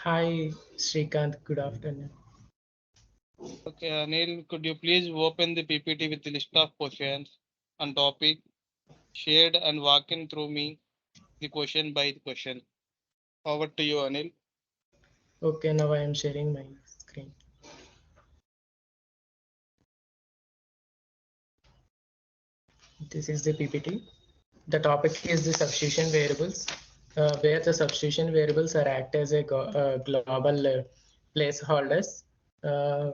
Hi, Srikanth. Good afternoon. Okay, Anil, could you please open the PPT with the list of questions and topic shared and walk in through me the question by the question. Over to you, Anil. Okay, now I am sharing my screen. This is the PPT. The topic is the substitution variables, where the substitution variables are act as a global placeholders. Uh,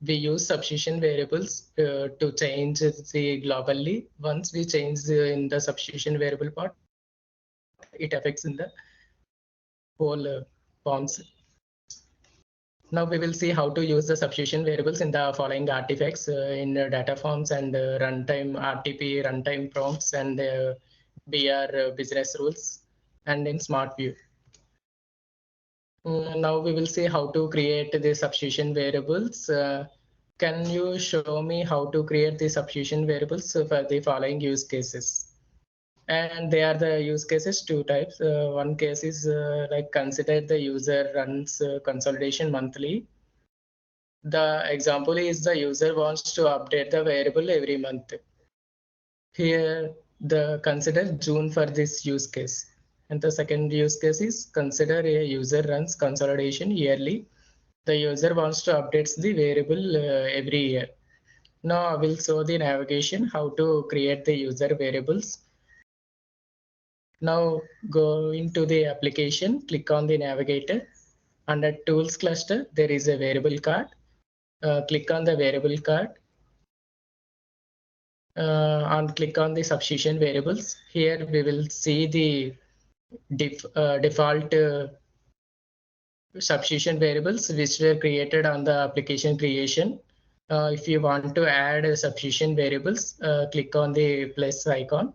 we use substitution variables to change the globally. Once we change in the substitution variable part, it affects in the whole forms. Now we will see how to use the substitution variables in the following artifacts in data forms and runtime RTP, runtime prompts, and BR business rules, and in smart view. Now we will see how to create the substitution variables. Can you show me how to create the substitution variables for the following use cases? And they are the use cases two types. One case is like consider the user runs consolidation monthly. The example is the user wants to update the variable every month. Here, the consider June for this use case. And the second use case is consider a user runs consolidation yearly. The user wants to update the variable every year. Now I will show the navigation how to create the user variables. Now go into the application, click on the navigator. Under tools cluster, there is a variable card. Click on the variable card and click on the substitution variables. Here we will see the default substitution variables which were created on the application creation. If you want to add substitution variables, click on the plus icon.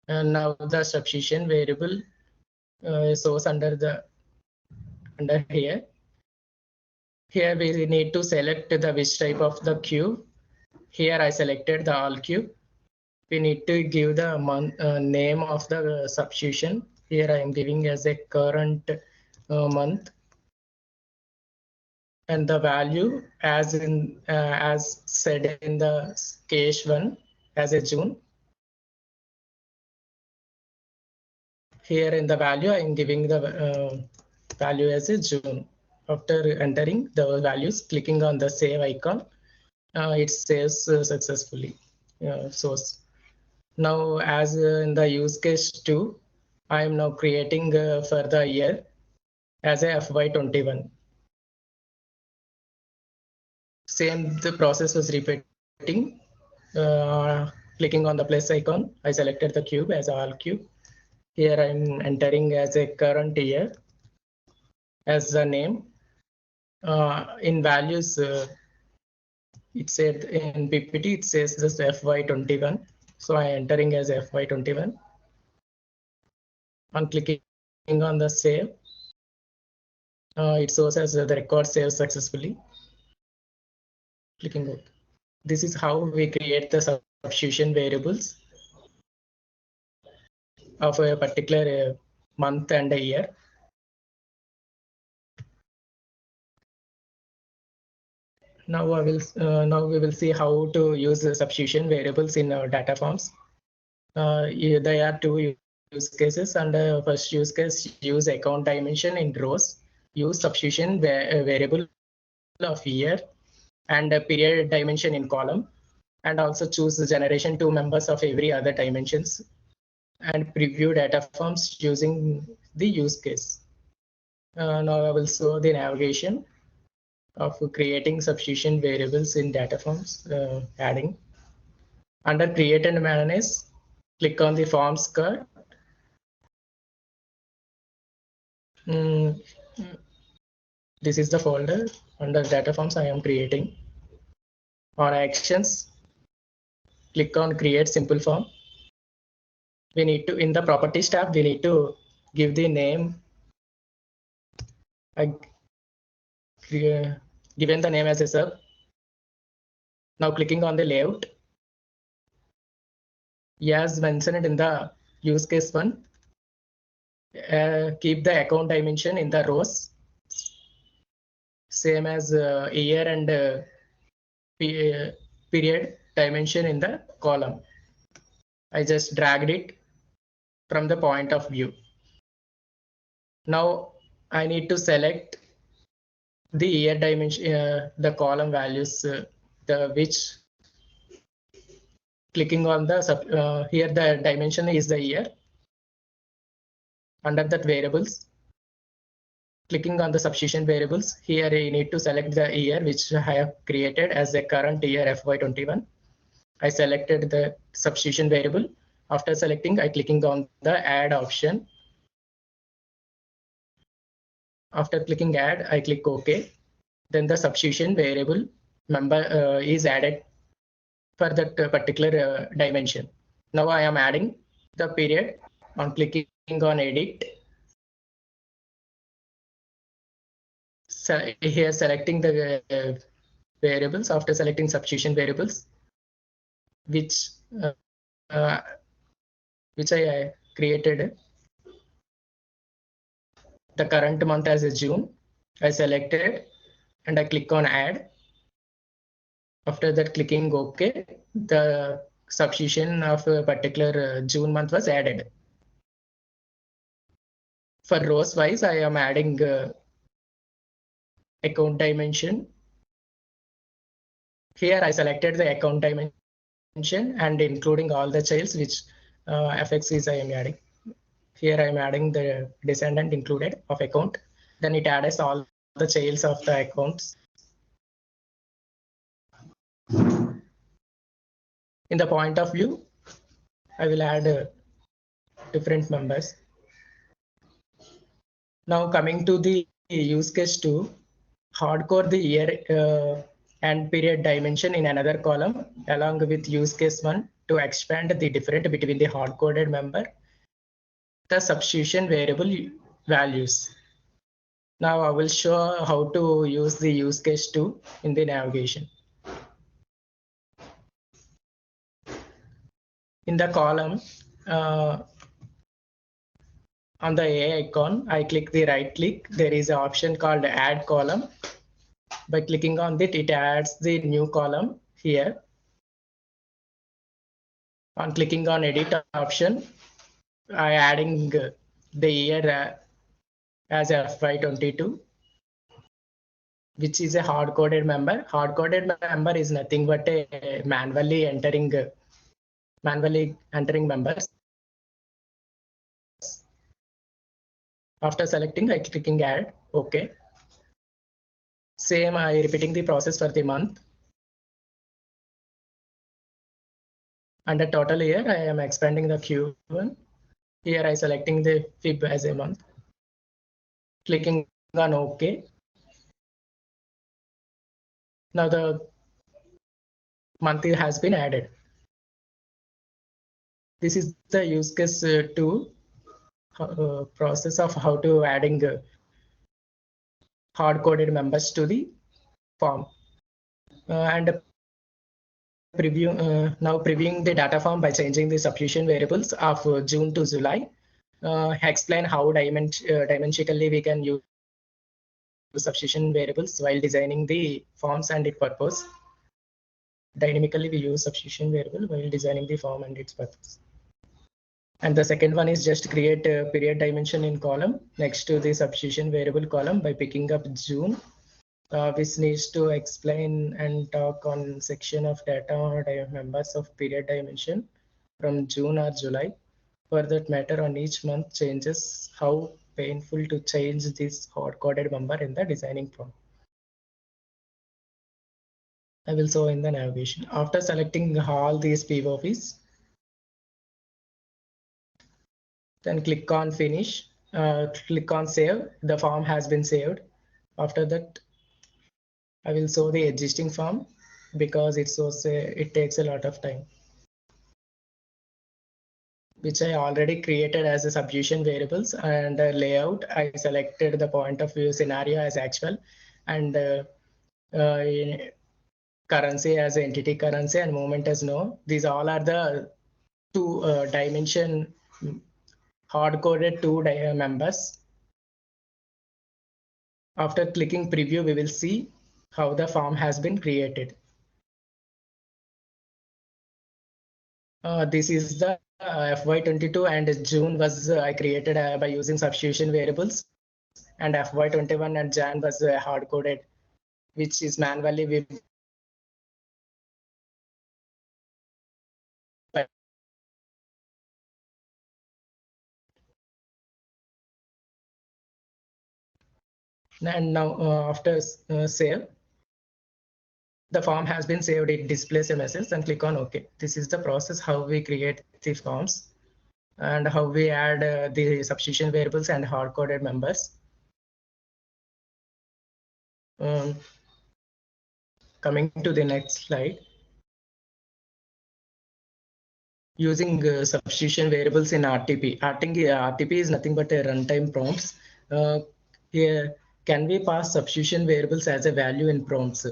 And now the substitution variable shows under here. Here we need to select the which type of the queue. Here I selected the all queue. We need to give the name of the substitution. Here I am giving as a current month, and the value as said in the case one as a June. Here in the value I am giving the value as a June. After entering the values, clicking on the save icon, it saves successfully source. Now, as in the use case 2, I am now creating for the year as a FY21. Same, the process was repeating. Clicking on the plus icon, I selected the cube as all cube. Here I'm entering as a current year as the name. In values, it said in PPT, it says this FY21. So I am entering as FY21. On clicking on the save, it shows as the record saved successfully. Clicking OK. This is how we create the substitution variables of a particular month and a year. Now we will see how to use the substitution variables in our data forms. There are two use cases. Under first use case, use account dimension in rows. Use substitution variable of year and a period dimension in column, and also choose the generation 2 members of every other dimensions, and preview data forms using the use case. Now I will show the navigation of creating substitution variables in data forms, adding. Under create and manage, click on the forms card. This is the folder under data forms I am creating. On actions, click on create simple form. We need to, in the properties tab, we need to give the name. Given the name as a sub. Now clicking on the layout. As mentioned in the use case one, keep the account dimension in the rows, same as year and period dimension in the column. I just dragged it from the point of view. Now I need to select the year dimension, the column values, which clicking on the here the dimension is the year. Under that variables, clicking on the substitution variables, here I need to select the year which I have created as the current year FY21. I selected the substitution variable. After selecting, I clicking on the add option. After clicking add, I click OK. Then the substitution variable member is added for that particular dimension. Now I am adding the period on clicking on edit. So here selecting the variables. After selecting substitution variables, which I created the current month as a June. I selected and I click on add. After that, clicking OK, the substitution of a particular June month was added. For rows wise, I am adding account dimension. Here I selected the account dimension and including all the childs which FX I am adding. Here I am adding the descendant included of account. Then it adds all the childs of the accounts. In the point of view, I will add different members. Now coming to the use case 2, hardcode the year and period dimension in another column along with use case 1 to expand the difference between the hard-coded member, the substitution variable values. Now I will show how to use the use case 2 in the navigation. In the column, on the A icon, I click the right click. There is an option called add column. By clicking on it, it adds the new column here. On clicking on edit option, I adding the year as FY22, which is a hard-coded member. Hard-coded member is nothing but a manually entering members. After selecting, I clicking add, OK. Same, I repeating the process for the month. Under total year, I am expanding the Q1. Here I selecting the Feb as a month. Clicking on OK. Now the month has been added. This is the use case 2 process of how to adding hard-coded members to the form. And now previewing the data form by changing the substitution variables of June to July. Explain how dimensionally we can use substitution variables while designing the forms and its purpose. Dynamically we use substitution variable while designing the form and its purpose. And the second one is just create a period dimension in column next to the substitution variable column by picking up June. Which needs to explain and talk on section of data or members of period dimension from June or July. For that matter, on each month changes how painful to change this hard-coded member in the designing form. I will show in the navigation. After selecting all these POVs, then click on finish, click on save. The form has been saved. After that, I will show the existing form because it takes a lot of time, which I already created as a substitution variables and layout. I selected the point of view scenario as actual and currency as entity currency and movement as no. These all are the two dimension hard-coded two members. After clicking preview, we will see how the form has been created. This is the FY22 and June was I created by using substitution variables, and FY21 and Jan was hard-coded, which is manually we and now after save, the form has been saved. It displays a message and click on OK. This is the process how we create the forms and how we add the substitution variables and hard-coded members. Coming to the next slide. Using substitution variables in RTP. RTP is nothing but a runtime prompts. Here, can we pass substitution variables as a value in prompts?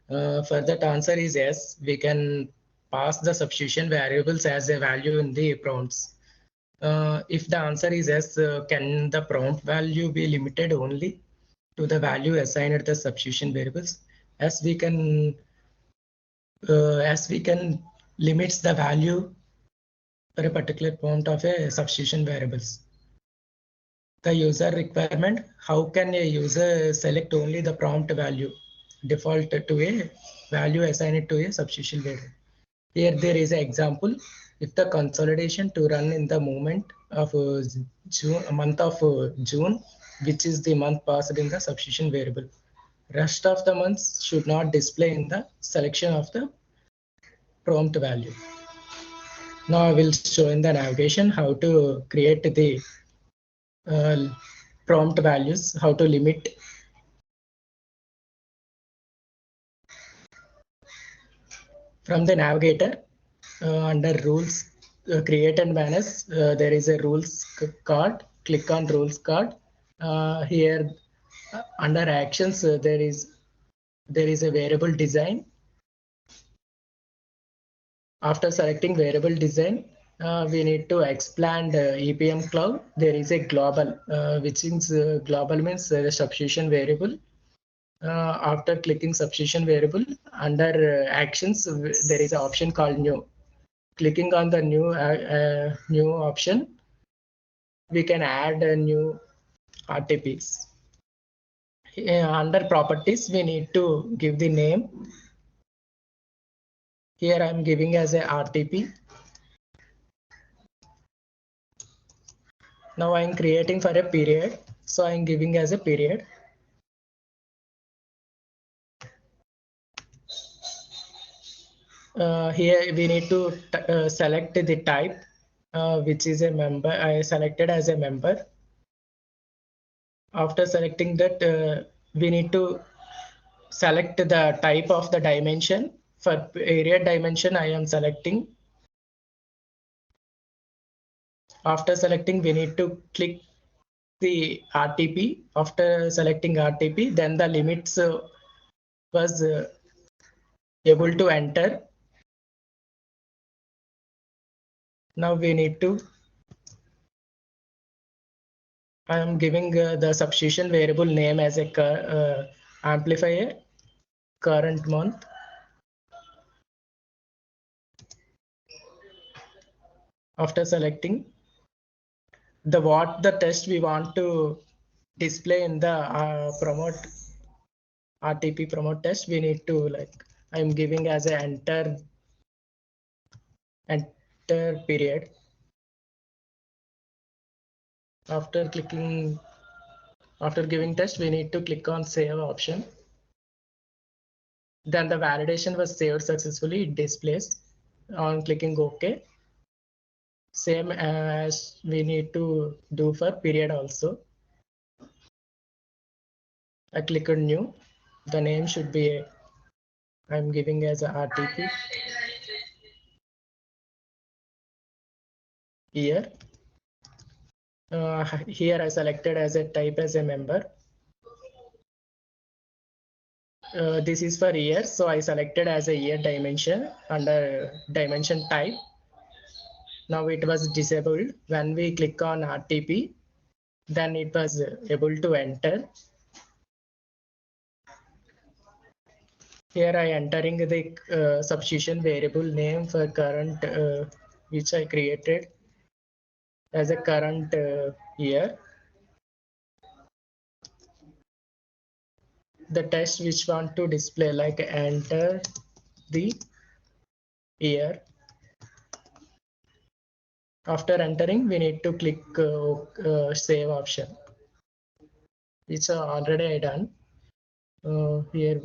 For that answer is yes, we can pass the substitution variables as a value in the prompts. If the answer is yes, can the prompt value be limited only to the value assigned at the substitution variables? As we can limits the value for a particular prompt of a substitution variables. The user requirement, how can a user select only the prompt value default to a value assigned to a substitution variable? Here there is an example. If the consolidation to run in the moment of month of June, which is the month passed in the substitution variable, rest of the months should not display in the selection of the prompt value. Now I will show in the navigation how to create the prompt values, how to limit. From the navigator, under rules, create and manage, there is a rules card. Click on rules card. Here under actions, there is a variable design. After selecting variable design, we need to expand EPM cloud. There is a global, which is global means substitution variable. After clicking substitution variable, under actions, there is an option called new. Clicking on the new option, we can add a new RTPs. Under properties, we need to give the name. Here I'm giving as a RTP. Now I'm creating for a period, so I'm giving as a period. Here we need to select the type, which is a member. I selected as a member. After selecting that, we need to select the type of the dimension. For period dimension, I am selecting. After selecting, we need to click the RTP. After selecting RTP, then the limits was able to enter. Now we need to, I am giving the substitution variable name as a amplifier current month. After selecting the test we want to display in the promote RTP promote test, we need to I'm giving as a enter period. After giving test, we need to click on save option. Then the validation was saved successfully. It displays on clicking OK. Same as we need to do for period also. I click on new. The name should be I'm giving as a RTP. Here. Here I selected as a type as a member. This is for year, so I selected as a year dimension under dimension type. Now it was disabled. When we click on RTP, then it was able to enter. Here I entering the substitution variable name for current, which I created as a current year. The text which want to display, like enter the year. After entering, we need to click save option, which I already done. Here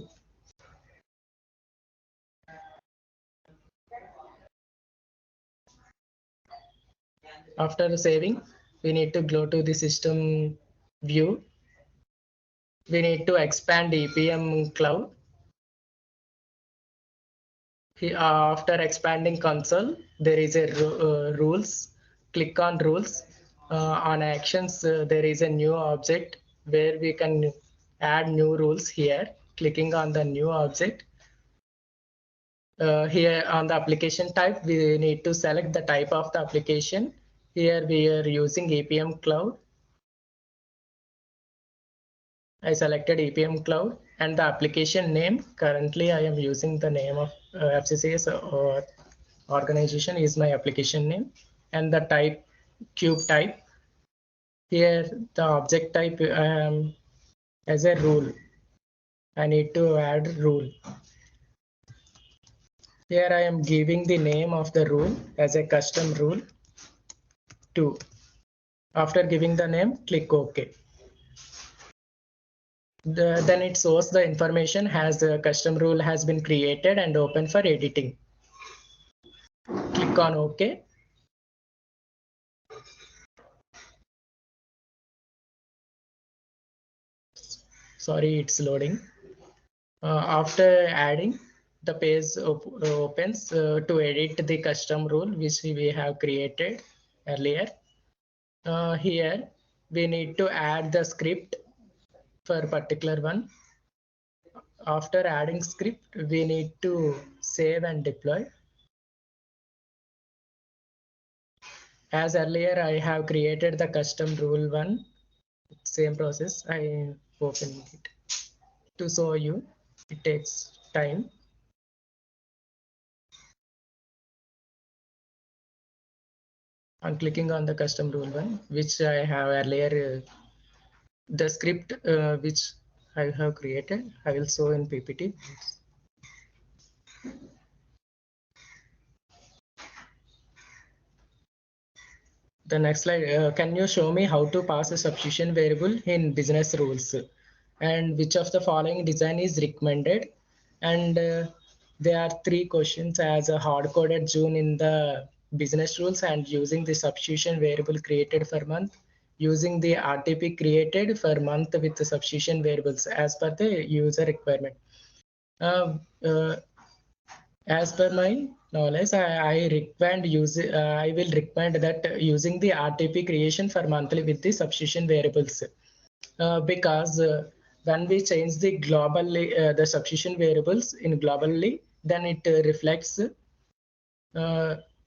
after saving, we need to go to the system view. We need to expand EPM cloud. After expanding console, there is a rules. Click on rules. On actions, there is a new object where we can add new rules here. Clicking on the new object. Here on the application type, we need to select the type of the application. Here we are using EPM cloud. I selected EPM cloud, and the application name, currently I am using the name of FCCS or organization is my application name, and the type cube type. Here the object type as a rule. I need to add rule. Here I am giving the name of the rule as a custom rule 2. After giving the name, click OK. Then it shows the information has a custom rule has been created and open for editing. Click on OK. Sorry, it's loading. After adding, the page opens to edit the custom rule which we have created earlier. Here we need to add the script for particular one. After adding script, we need to save and deploy. As earlier, I have created the custom rule one. Same process. I open it to show you. It takes time. I'm clicking on the custom rule one, which I have earlier. The script which I have created, I will show in PPT. The next slide, can you show me how to pass a substitution variable in business rules, and which of the following design is recommended? And there are 3 questions as a hard-coded June in the business rules, and using the substitution variable created for month, using the RTP created for month with the substitution variables as per the user requirement. As per my knowledge, I will recommend that using the RTP creation for monthly with the substitution variables, because when we change the globally the substitution variables in globally, then it reflects.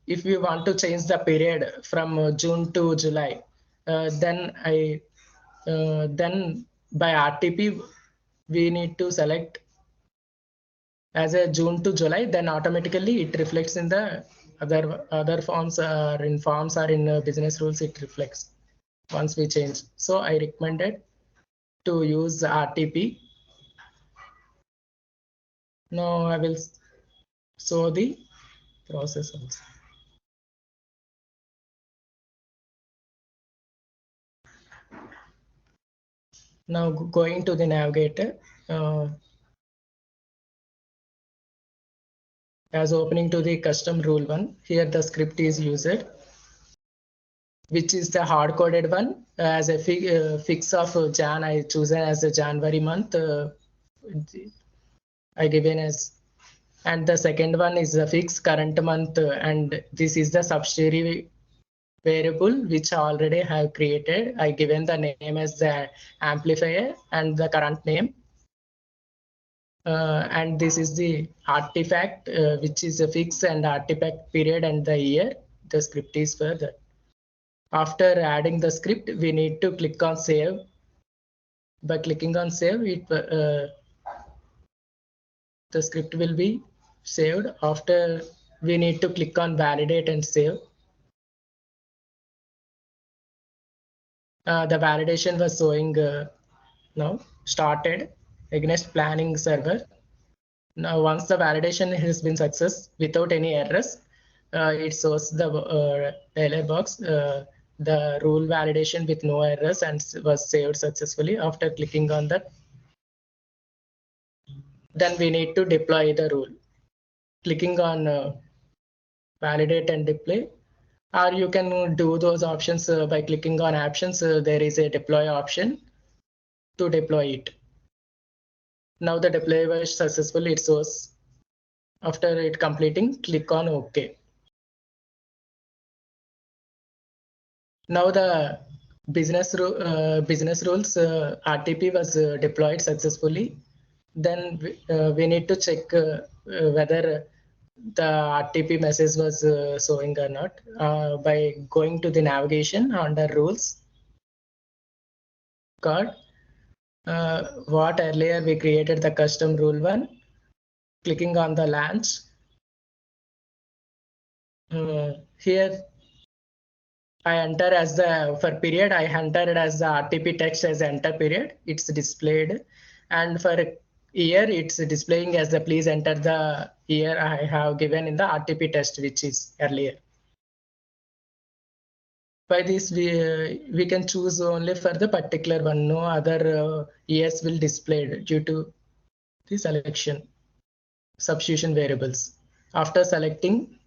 If we want to change the period from June to July, then by RTP we need to select as a June to July, then automatically it reflects in the other forms, or in forms, or in business rules it reflects once we change. So I recommended to use RTP. Now I will show the process also. Now going to the navigator, as opening to the custom rule one, here the script is used, which is the hard-coded one. As a fix of Jan, I chosen as a January month. I given as, and the second one is the fix current month, and this is the subsidiary variable which I already have created. I given the name as the amplifier and the current name. And this is the artifact, which is a fix and artifact period and the year. the script is for that. After adding the script, we need to click on save. By clicking on save, the script will be saved. After, we need to click on validate and save. The validation was showing now started against planning server. Now once the validation has been success without any errors, it shows the error box, the rule validation with no errors, and was saved successfully. After clicking on that, then we need to deploy the rule. Clicking on validate and deploy, or you can do those options by clicking on options. There is a deploy option to deploy it. Now the deploy was successful, it shows. After it completing, click on OK. Now the business rules RTP was deployed successfully. Then we need to check whether the RTP message was showing or not by going to the navigation under rules card. What earlier we created the custom rule one, clicking on the launch. Here I enter as the, for period, I entered as the RTP text as enter period. It's displayed. And for year, it's displaying as the please enter the year I have given in the RTP test, which is earlier. By this, we can choose only for the particular one. No other years will display due to the selection substitution variables. After selecting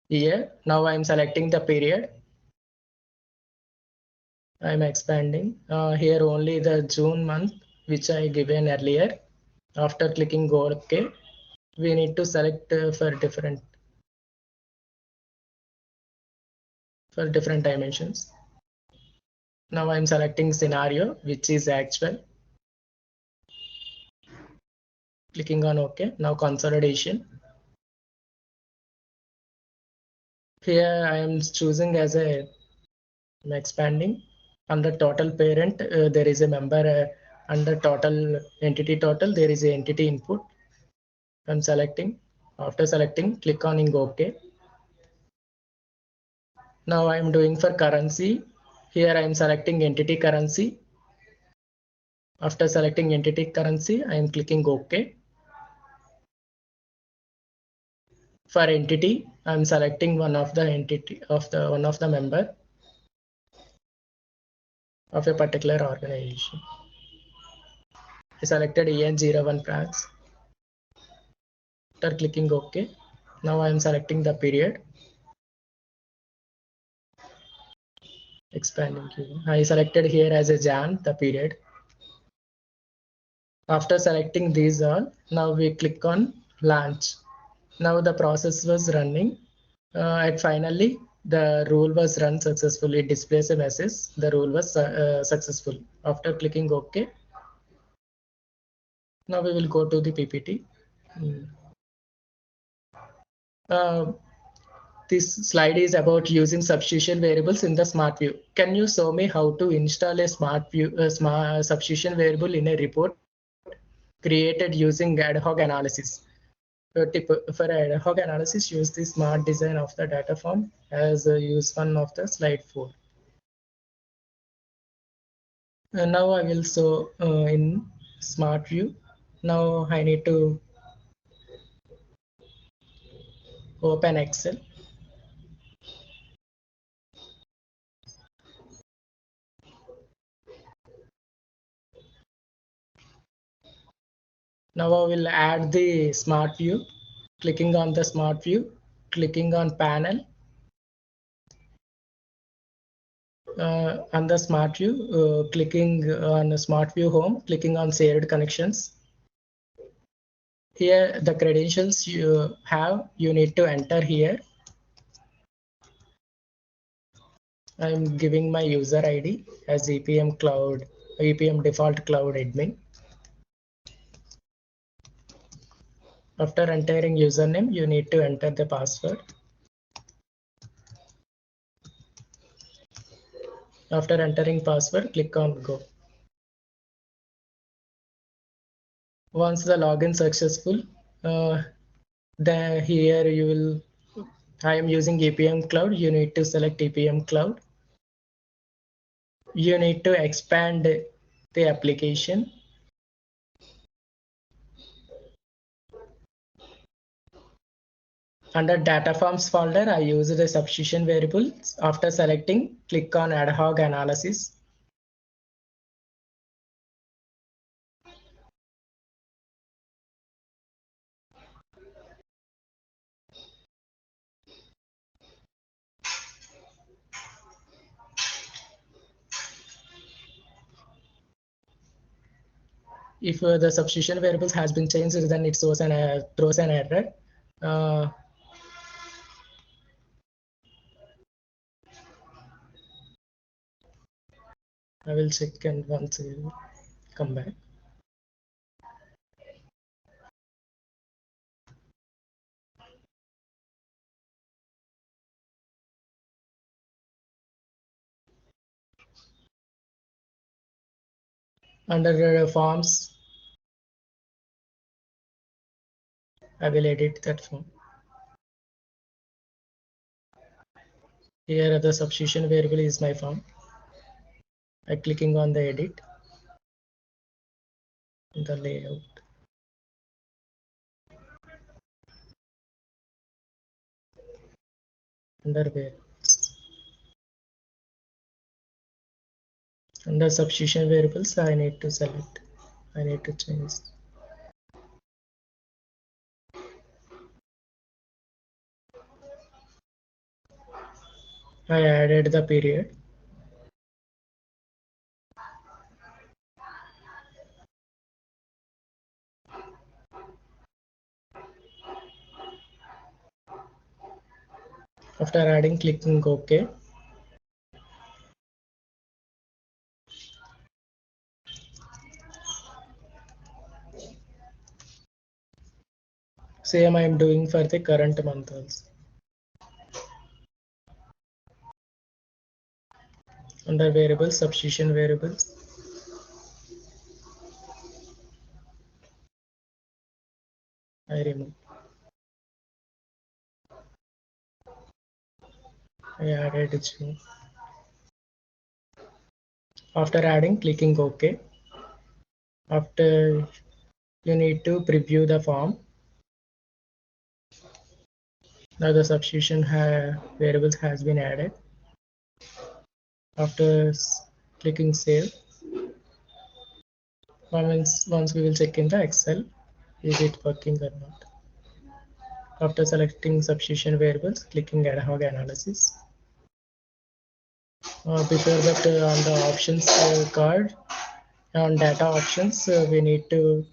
year, now I'm selecting the period. I'm expanding here only the June month, which I given earlier. After clicking go OK, we need to select for different dimensions. Now I'm selecting scenario, which is actual. Clicking on OK. Now consolidation. Here I am choosing as a, I'm expanding. Under total parent, there is a member. Under total entity total, there is a entity input. I'm selecting. After selecting, click on OK. Now I'm doing for currency. Here I'm selecting entity currency. After selecting entity currency, I am clicking OK. For entity, I'm selecting one of the entity of the one of the member of a particular organization. I selected EN01 France. After clicking OK, now I am selecting the period. Expanding. I selected here as a Jan the period. After selecting these all, now we click on launch. Now the process was running. And finally, the rule was run successfully. It displays a message. The rule was successful. After clicking OK, now we will go to the PPT. This slide is about using substitution variables in the Smart View. Can you show me how to install a Smart View substitution variable in a report created using ad hoc analysis? Tip for ad hoc analysis, use the smart design of the data form as use one of the slide 4. Now I will show in Smart View. Now I need to open Excel. Now I will add the Smart View. Clicking on the Smart View, clicking on panel. On the Smart View, clicking on the Smart View home, clicking on shared connections. Here the credentials you have, you need to enter here. I'm giving my user ID as EPM default cloud admin. After entering username, you need to enter the password. After entering password, click on go. Once the login successful, then here you will, I am using EPM Cloud. You need to select EPM Cloud. You need to expand the application. Under data forms folder, I use the substitution variables. After selecting, click on ad hoc analysis. If the substitution variables has been changed, then it throws an error. I will check and once I will come back. Under forms, I will edit that form. Here the substitution variable is my form. By clicking on the edit, the layout. Under variables. Under substitution variables, I need to select. I need to change. I added the period. After adding, clicking OK. Same I am doing for the current month also. Under variables, substitution variables. I remove. I added June. After adding, clicking OK. After, you need to preview the form. Now the substitution variables has been added. After clicking save, once we will check in the Excel, is it working or not. After selecting substitution variables, clicking ad hoc analysis. Before that, on the options card, on data options, we need to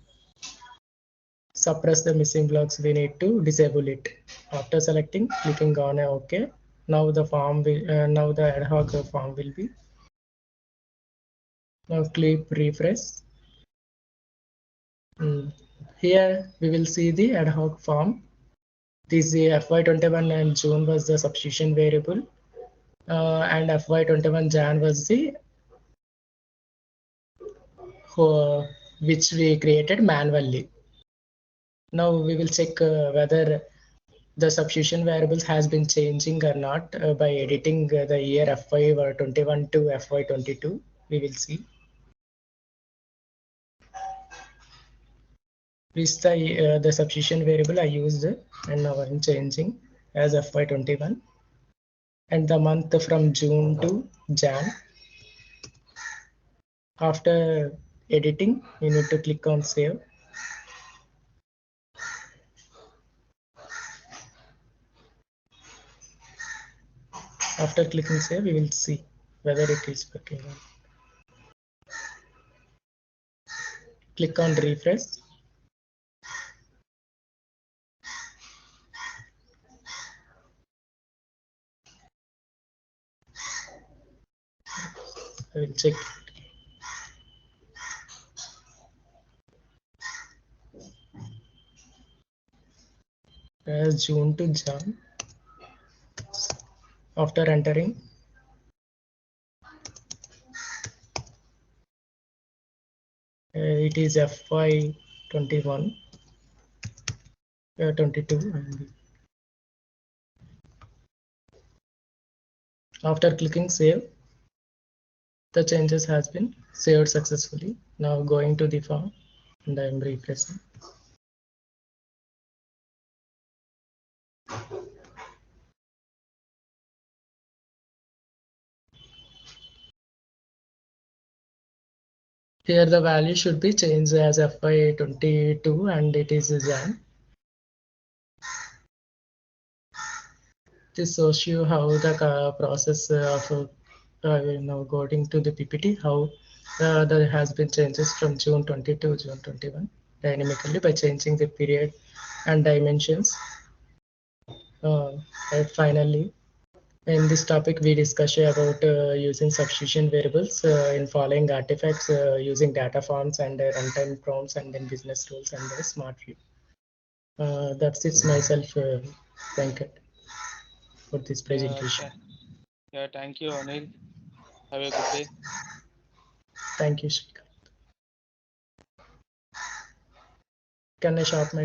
suppress the missing blocks. We need to disable it. After selecting, clicking on OK. Now the form will, now the ad hoc form will be. Now click refresh. Here we will see the ad hoc form. This FY21 and June was the substitution variable, and FY21 Jan was the which we created manually. Now we will check whether the substitution variables has been changing or not by editing the year FY21 to FY22. We will see. This the substitution variable I used, and now I'm changing as FY21, and the month from June to Jan. After editing, you need to click on save. After clicking save, we will see whether it is working or not. Click on refresh. I will check. As June to Jan. After entering, It is FY 21, 22, and after clicking save, the changes has been saved successfully. Now going to the form and I am refreshing. Here the value should be changed as FY 22 and it is Jan. This shows you how the process of going to the PPT, how there has been changes from June 20 to June 21 dynamically by changing the period and dimensions. And finally, in this topic, we discuss about using substitution variables in following artifacts using data forms and runtime prompts and then business rules and the smart view. That's it myself, Venkat, for this presentation. Yeah, thank you, Anil. Have a good day. Thank you, Shrikant. Can I stop my